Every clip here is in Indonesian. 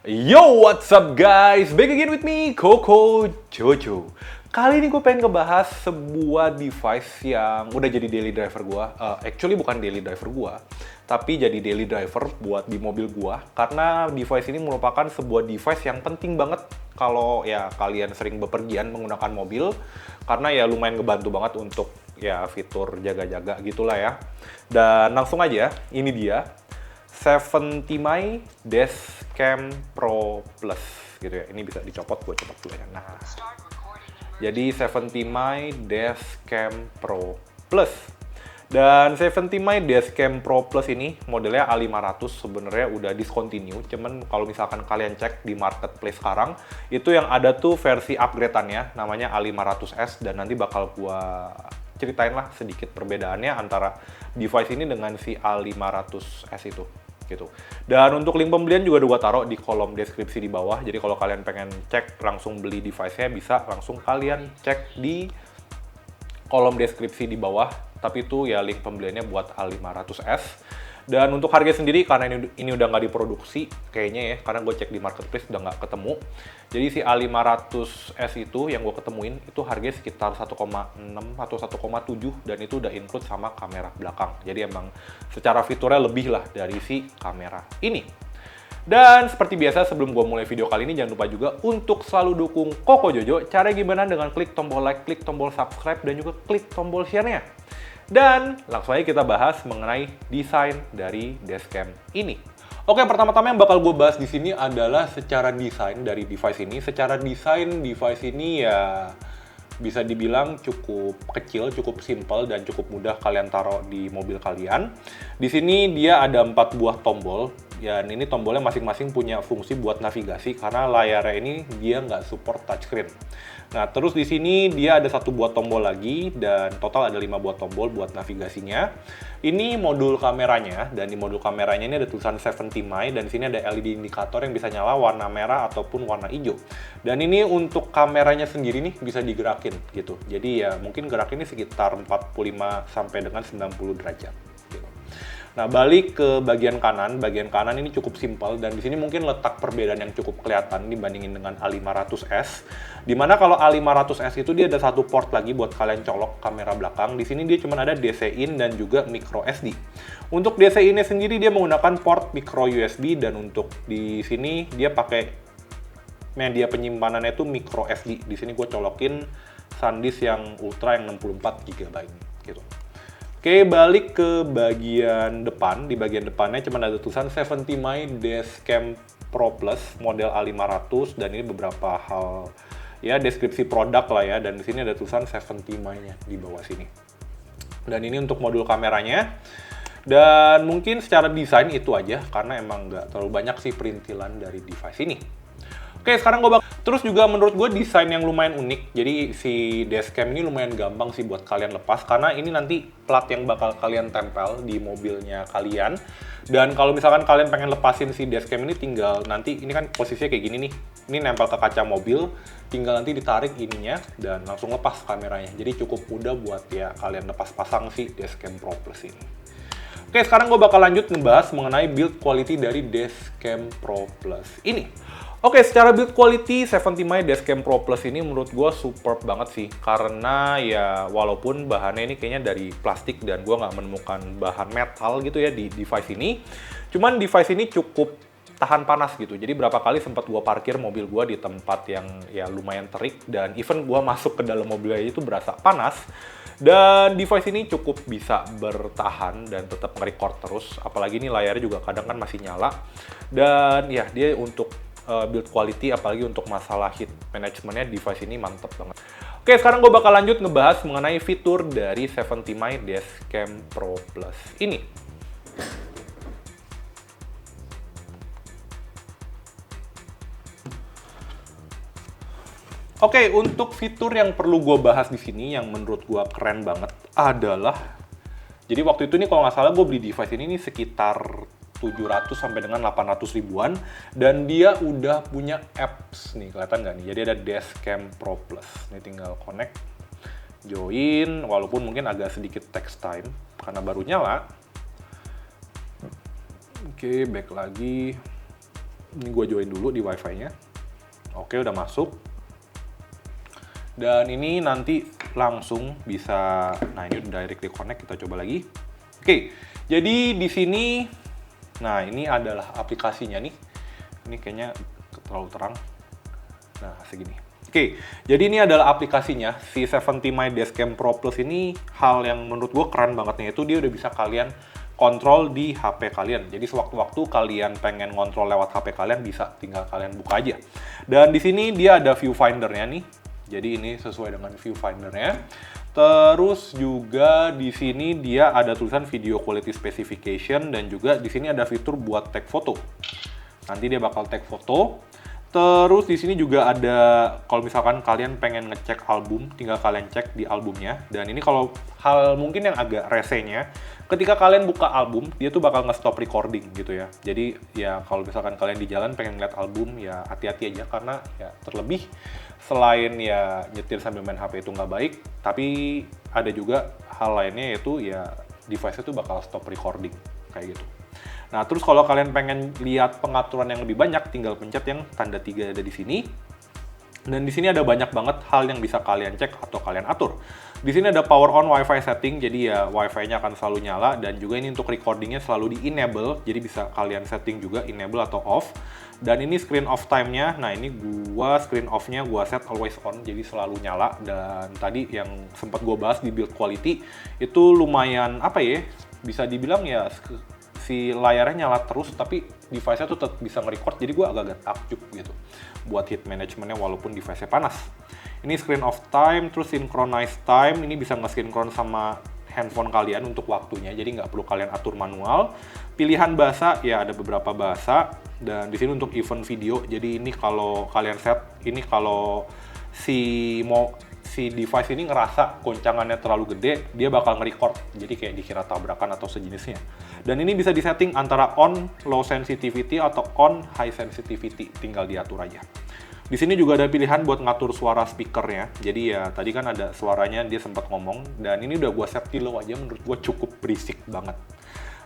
Yo, what's up guys? Back again with me, Koko Jojo. Kali ini gue pengen ngebahas sebuah device yang udah jadi daily driver gue. Actually bukan daily driver gue, tapi jadi daily driver buat di mobil gue. Karena device ini merupakan sebuah device yang penting banget kalau ya kalian sering bepergian menggunakan mobil. Karena ya lumayan ngebantu banget untuk ya fitur jaga-jaga gitulah ya. Dan langsung aja, ini dia. 70 My Dashcam Pro Plus gitu ya. Ini bisa dicopot, gue copot dulu ya. Nah, jadi 70 My Dashcam Pro Plus. Dan 70 My Dashcam Pro Plus ini modelnya A500 sebenarnya udah discontinue. Cuman kalau misalkan kalian cek di marketplace sekarang, itu yang ada tuh versi upgrade-annya namanya A500S dan nanti bakal gua ceritain lah sedikit perbedaannya antara device ini dengan si A500S itu gitu. Dan untuk link pembelian juga udah gua taruh di kolom deskripsi di bawah. Jadi kalau kalian pengen cek langsung beli device-nya bisa langsung kalian cek di kolom deskripsi di bawah. Tapi itu ya link pembeliannya buat A500S. Dan untuk harga sendiri karena ini udah nggak diproduksi kayaknya ya, karena gue cek di marketplace udah nggak ketemu. Jadi si A500S itu yang gue ketemuin itu harganya sekitar 1,6 atau 1,7 dan itu udah include sama kamera belakang. Jadi emang secara fiturnya lebih lah dari si kamera ini. Dan seperti biasa sebelum gue mulai video kali ini jangan lupa juga untuk selalu dukung Koko Jojo. Caranya gimana? Dengan klik tombol like, klik tombol subscribe, dan juga klik tombol share-nya. Dan langsung aja kita bahas mengenai desain dari dashcam ini. Oke, pertama-tama yang bakal gue bahas di sini adalah secara desain dari device ini. Secara desain device ini ya bisa dibilang cukup kecil, cukup simple, dan cukup mudah kalian taruh di mobil kalian. Di sini dia ada 4 buah tombol, dan ini tombolnya masing-masing punya fungsi buat navigasi karena layarnya ini dia nggak support touchscreen. Nah, terus di sini dia ada 1 buah tombol lagi, dan total ada 5 buah tombol buat navigasinya. Ini modul kameranya, dan di modul kameranya ini ada tulisan 70 My, dan di sini ada LED indikator yang bisa nyala warna merah ataupun warna hijau. Dan ini untuk kameranya sendiri nih bisa digerakin gitu. Jadi ya mungkin gerak ini sekitar 45 sampai dengan 90 derajat. Gitu. Nah, balik ke bagian kanan ini cukup simpel dan di sini mungkin letak perbedaan yang cukup kelihatan dibandingin dengan A500S. Dimana kalau A500S itu dia ada 1 port lagi buat kalian colok kamera belakang. Di sini dia cuma ada DC in dan juga micro SD. Untuk DC in-nya sendiri dia menggunakan port micro USB dan untuk di sini dia pakai media penyimpanannya itu micro SD. Di sini gue colokin SanDisk yang Ultra yang 64 GB gitu. Oke, balik ke bagian depan. Di bagian depannya cuma ada tulisan 70 My Dashcam Pro Plus model A500 dan ini beberapa hal ya deskripsi produk lah ya, dan di sini ada tulisan 70 My-nya di bawah sini. Dan ini untuk modul kameranya. Dan mungkin secara desain itu aja karena emang nggak terlalu banyak sih perintilan dari device ini. Oke, sekarang terus juga menurut gue desain yang lumayan unik. Jadi si dashcam ini lumayan gampang sih buat kalian lepas karena ini nanti plat yang bakal kalian tempel di mobilnya kalian. Dan kalau misalkan kalian pengen lepasin si dashcam ini tinggal nanti ini kan posisinya kayak gini nih. Ini nempel ke kaca mobil, tinggal nanti ditarik ininya dan langsung lepas kameranya. Jadi cukup mudah buat ya kalian lepas pasang si dashcam Pro Plus ini. Oke, sekarang gue bakal lanjut ngebahas mengenai build quality dari dashcam Pro Plus ini. Oke, secara build quality 70 My Dashcam Pro Plus ini menurut gue superb banget sih. Karena ya walaupun bahannya ini kayaknya dari plastik dan gue nggak menemukan bahan metal gitu ya di device ini. Cuman device ini cukup tahan panas gitu. Jadi berapa kali sempat gue parkir mobil gue di tempat yang ya lumayan terik. Dan even gue masuk ke dalam mobilnya itu berasa panas. Dan device ini cukup bisa bertahan dan tetap nge-record terus. Apalagi ini layarnya juga kadang kan masih nyala. Dan ya dia untuk build quality, apalagi untuk masalah heat managementnya device ini mantep banget. Oke, sekarang gue bakal lanjut ngebahas mengenai fitur dari 70 My Dashcam Pro Plus ini. Oke, untuk fitur yang perlu gue bahas di sini yang menurut gue keren banget adalah, jadi waktu itu nih kalau nggak salah gue beli device ini sekitar 700 sampai dengan 800 ribuan dan dia udah punya apps nih, kelihatan nggak nih? Jadi ada Dashcam Pro Plus. Ini tinggal connect, join, walaupun mungkin agak sedikit text time karena baru nyala. Oke, back lagi. Ini gue join dulu di wifi-nya. Oke, udah masuk. Dan ini nanti langsung bisa, nah ini udah directly connect, kita coba lagi. Oke, jadi di sini, nah ini adalah aplikasinya nih. Ini kayaknya terlalu terang. Nah, segini. Oke, jadi ini adalah aplikasinya. Si 70 My Dashcam Pro Plus ini hal yang menurut gue keren banget nih. Itu dia udah bisa kalian kontrol di HP kalian. Jadi sewaktu-waktu kalian pengen kontrol lewat HP kalian, bisa tinggal kalian buka aja. Dan di sini dia ada viewfinder-nya nih. Jadi ini sesuai dengan viewfinder-nya. Terus juga di sini dia ada tulisan video quality specification dan juga di sini ada fitur buat tag foto. Nanti dia bakal tag foto. Terus di sini juga ada kalau misalkan kalian pengen ngecek album, tinggal kalian cek di albumnya. Dan ini kalau hal mungkin yang agak resenya, ketika kalian buka album, dia tuh bakal nge-stop recording gitu ya. Jadi ya kalau misalkan kalian di jalan pengen ngeliat album, ya hati-hati aja karena ya terlebih selain ya nyetir sambil main HP itu nggak baik, tapi ada juga hal lainnya yaitu ya device itu bakal stop recording kayak gitu. Nah, terus kalau kalian pengen lihat pengaturan yang lebih banyak, tinggal pencet yang tanda 3 ada di sini. Dan di sini ada banyak banget hal yang bisa kalian cek atau kalian atur. Di sini ada power on Wi-Fi setting, jadi ya Wi-Fi-nya akan selalu nyala. Dan juga ini untuk recordingnya selalu di enable, jadi bisa kalian setting juga enable atau off. Dan ini screen off time-nya, nah ini screen off-nya gua set always on, jadi selalu nyala. Dan tadi yang sempat gua bahas di build quality, itu lumayan apa ya, bisa dibilang ya si layarnya nyala terus, tapi device-nya tuh tetap bisa nge-record, jadi gue agak-agak takjub gitu buat heat management-nya walaupun device-nya panas. Ini screen off time, terus synchronize time, ini bisa nge-synchronize sama handphone kalian untuk waktunya, jadi nggak perlu kalian atur manual. Pilihan bahasa, ya ada beberapa bahasa, dan di sini untuk event video, jadi ini kalau kalian set, ini kalau si device ini ngerasa goncangannya terlalu gede, dia bakal nge-record, jadi kayak dikira tabrakan atau sejenisnya. Dan ini bisa disetting antara on low sensitivity atau on high sensitivity, tinggal diatur aja. Di sini juga ada pilihan buat ngatur suara speakernya, jadi ya tadi kan ada suaranya dia sempat ngomong, dan ini udah gue set di low aja, menurut gue cukup berisik banget.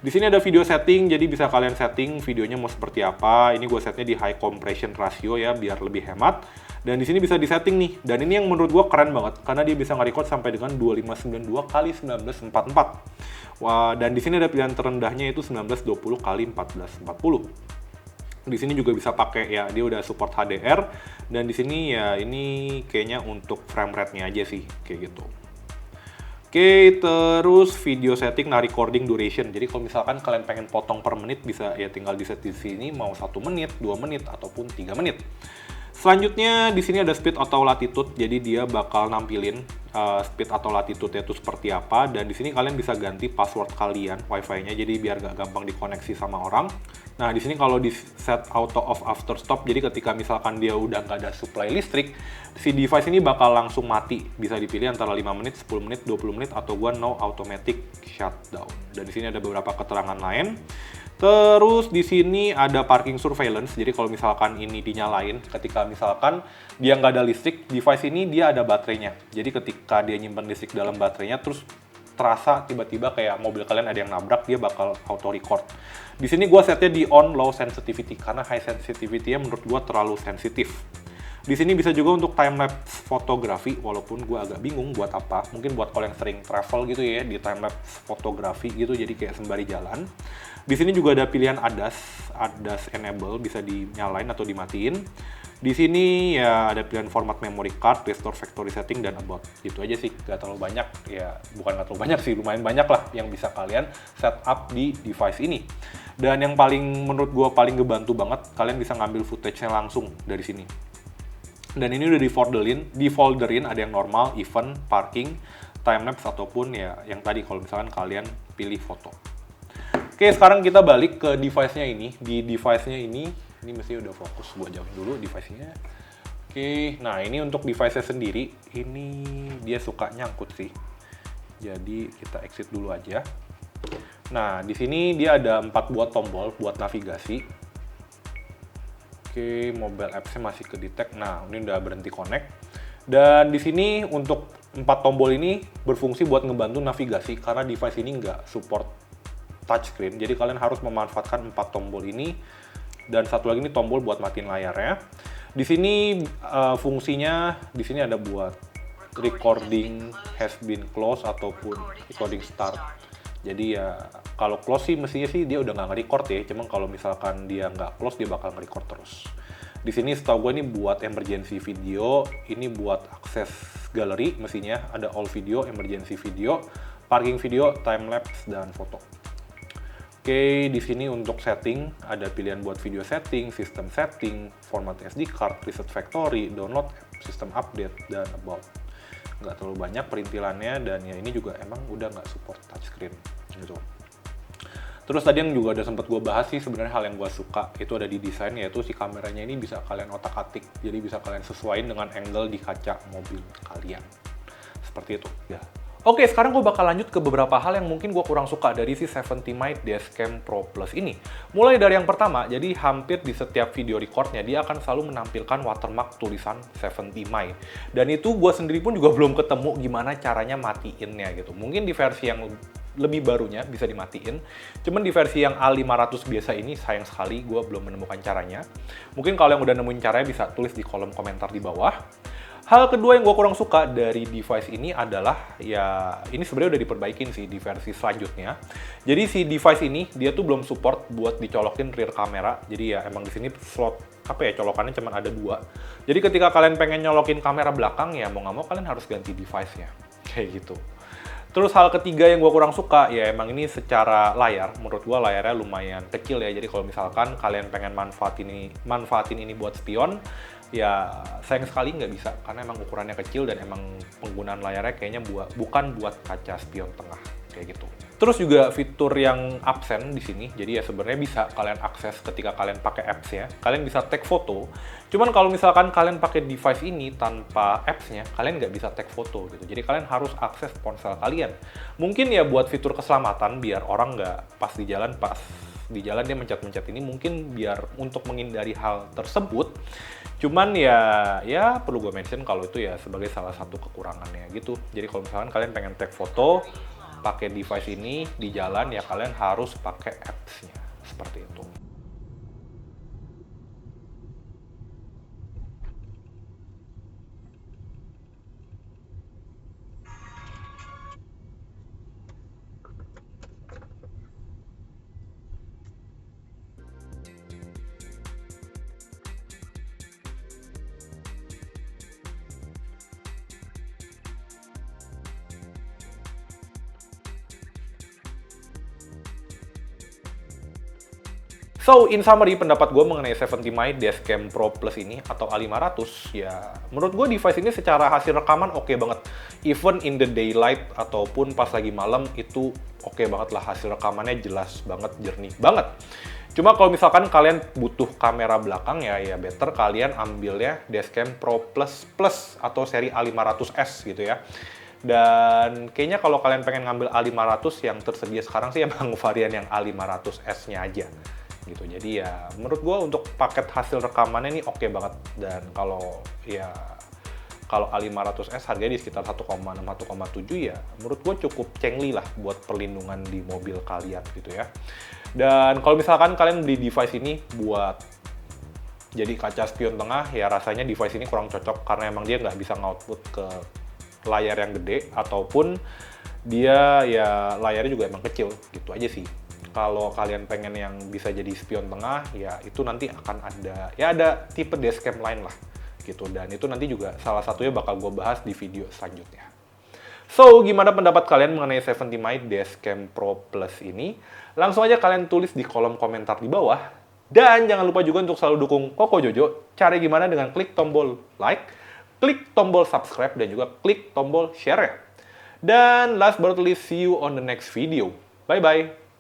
Di sini ada video setting, jadi bisa kalian setting videonya mau seperti apa. Ini gue setnya di high compression ratio ya, biar lebih hemat. Dan di sini bisa disetting nih. Dan ini yang menurut gue keren banget, karena dia bisa nge-record sampai dengan 2592 x 1944. Wah, dan di sini ada pilihan terendahnya itu 1920 x 1440. Di sini juga bisa pakai ya, dia udah support HDR. Dan di sini ya ini kayaknya untuk frame rate-nya aja sih, kayak gitu. Oke, terus video setting, nah recording duration. Jadi kalau misalkan kalian pengen potong per menit, bisa ya tinggal di set di sini mau 1 menit, 2 menit, ataupun 3 menit. Selanjutnya di sini ada speed atau latitude, jadi dia bakal nampilin speed atau latitude itu seperti apa. Dan di sini kalian bisa ganti password kalian Wi-Fi-nya, jadi biar nggak gampang dikoneksi sama orang. Nah di sini kalau di set auto off after stop, jadi ketika misalkan dia udah nggak ada supply listrik, si device ini bakal langsung mati. Bisa dipilih antara 5 menit, 10 menit, 20 menit, atau gua no automatic shutdown. Dan di sini ada beberapa keterangan lain. Terus di sini ada parking surveillance, jadi kalau misalkan ini dinyalain, ketika misalkan dia nggak ada listrik, device ini dia ada baterainya. Jadi ketika dia nyimpen listrik dalam baterainya, terus terasa tiba-tiba kayak mobil kalian ada yang nabrak, dia bakal auto record. Di sini gue setnya di on low sensitivity, karena high sensitivity-nya menurut gue terlalu sensitif. Di sini bisa juga untuk time-lapse fotografi, walaupun gue agak bingung buat apa. Mungkin buat kalau yang sering travel gitu ya, di time-lapse fotografi gitu, jadi kayak sembari jalan. Di sini juga ada pilihan ADAS enable, bisa dinyalain atau dimatiin. Di sini ya ada pilihan format memory card, restore factory setting, dan about. Gitu aja sih, gak terlalu banyak. Ya, bukan gak terlalu banyak sih, lumayan banyak lah yang bisa kalian setup di device ini. Dan yang paling, menurut gue paling ngebantu banget, kalian bisa ngambil footage-nya langsung dari sini. Dan ini udah di-folderin, ada yang normal, event, parking, time-lapse, ataupun ya yang tadi kalau misalkan kalian pilih foto. Oke, sekarang kita balik ke device-nya ini. Di device-nya ini mesti udah fokus, gua jauhin dulu device-nya. Oke, nah ini untuk device-nya sendiri, ini dia suka nyangkut sih. Jadi kita exit dulu aja. Nah, di sini dia ada 4 buah tombol buat navigasi. Oke, mobile apps-nya masih ke detect. Nah, ini udah berhenti connect. Dan di sini untuk 4 tombol ini berfungsi buat ngebantu navigasi karena device ini nggak support touchscreen. Jadi kalian harus memanfaatkan 4 tombol ini Dan satu lagi ini tombol buat matiin layarnya. Di sini fungsinya di sini ada buat recording has been closed ataupun recording start. Jadi ya kalau close sih mestinya sih dia udah nggak nge-record ya. Cuman kalau misalkan dia nggak close dia bakal nge-record terus. Di sini setahu gue ini buat emergency video, ini buat akses galeri mestinya ada all video, emergency video, parking video, time lapse dan foto. Oke, di sini untuk setting ada pilihan buat video setting, system setting, format SD card, reset factory, download app, system update dan about. Nggak terlalu banyak perintilannya dan ya ini juga emang udah nggak support touchscreen gitu. Terus tadi yang juga udah sempat gue bahas sih sebenarnya hal yang gue suka itu ada di desain, yaitu si kameranya ini bisa kalian otak-atik, jadi bisa kalian sesuaiin dengan angle di kaca mobil kalian. Seperti itu ya. Oke, sekarang gue bakal lanjut ke beberapa hal yang mungkin gue kurang suka dari si 70 mic Dashcam Pro Plus ini. Mulai dari yang pertama, jadi hampir di setiap video recordnya dia akan selalu menampilkan watermark tulisan 70 mic. Dan itu gue sendiri pun juga belum ketemu gimana caranya matiinnya gitu. Mungkin di versi yang lebih barunya bisa dimatiin. Cuman di versi yang A500 biasa ini sayang sekali gue belum menemukan caranya. Mungkin kalau yang udah nemuin caranya bisa tulis di kolom komentar di bawah. Hal kedua yang gue kurang suka dari device ini adalah ya ini sebenarnya udah diperbaikin sih di versi selanjutnya. Jadi si device ini dia tuh belum support buat dicolokin rear kamera. Jadi ya emang di sini slot apa ya colokannya cuma ada 2. Jadi ketika kalian pengen nyolokin kamera belakang ya mau nggak mau kalian harus ganti device-nya. Kayak gitu. Terus hal ketiga yang gue kurang suka, ya emang ini secara layar, menurut gue layarnya lumayan kecil ya. Jadi kalau misalkan kalian pengen manfaatin ini buat spion, ya sayang sekali nggak bisa. Karena emang ukurannya kecil dan emang penggunaan layarnya kayaknya bukan buat kaca spion tengah, kayak gitu. Terus juga fitur yang absen di sini, jadi ya sebenarnya bisa kalian akses ketika kalian pakai apps-nya. Kalian bisa take foto. Cuman kalau misalkan kalian pakai device ini tanpa apps-nya, kalian nggak bisa take foto gitu. Jadi kalian harus akses ponsel kalian. Mungkin ya buat fitur keselamatan biar orang nggak pas di jalan dia mencet-mencet ini mungkin biar untuk menghindari hal tersebut. Cuman ya perlu gue mention kalau itu ya sebagai salah satu kekurangannya gitu. Jadi kalau misalkan kalian pengen take foto pakai device ini di jalan ya kalian harus pakai apps-nya seperti itu. So, in summary, pendapat gue mengenai 70 mic Dashcam Pro Plus ini, atau A500, ya menurut gue device ini secara hasil rekaman oke banget. Even in the daylight, ataupun pas lagi malam, itu oke banget lah. Hasil rekamannya jelas banget, jernih banget. Cuma kalau misalkan kalian butuh kamera belakang, ya better kalian ambilnya Dashcam Pro Plus Plus, atau seri A500S gitu ya. Dan kayaknya kalau kalian pengen ngambil A500 yang tersedia sekarang sih emang varian yang A500S-nya aja. Gitu. Jadi ya menurut gue untuk paket hasil rekamannya ini oke banget. Dan kalau A500S harganya di sekitar 1,6-1,7 ya menurut gue cukup cengli lah buat perlindungan di mobil kalian gitu ya. Dan kalau misalkan kalian beli device ini buat jadi kaca spion tengah, ya rasanya device ini kurang cocok karena emang dia nggak bisa nge-output ke layar yang gede, ataupun dia ya layarnya juga emang kecil gitu aja sih. Kalau kalian pengen yang bisa jadi spion tengah, ya itu nanti akan ada tipe dashcam lain lah gitu. Dan itu nanti juga salah satunya bakal gue bahas di video selanjutnya. So, gimana pendapat kalian mengenai 70 mic Dashcam Pro Plus ini? Langsung aja kalian tulis di kolom komentar di bawah. Dan jangan lupa juga untuk selalu dukung Koko Jojo. Cara gimana dengan klik tombol like, klik tombol subscribe, dan juga klik tombol share. Dan last but not least, see you on the next video. Bye-bye!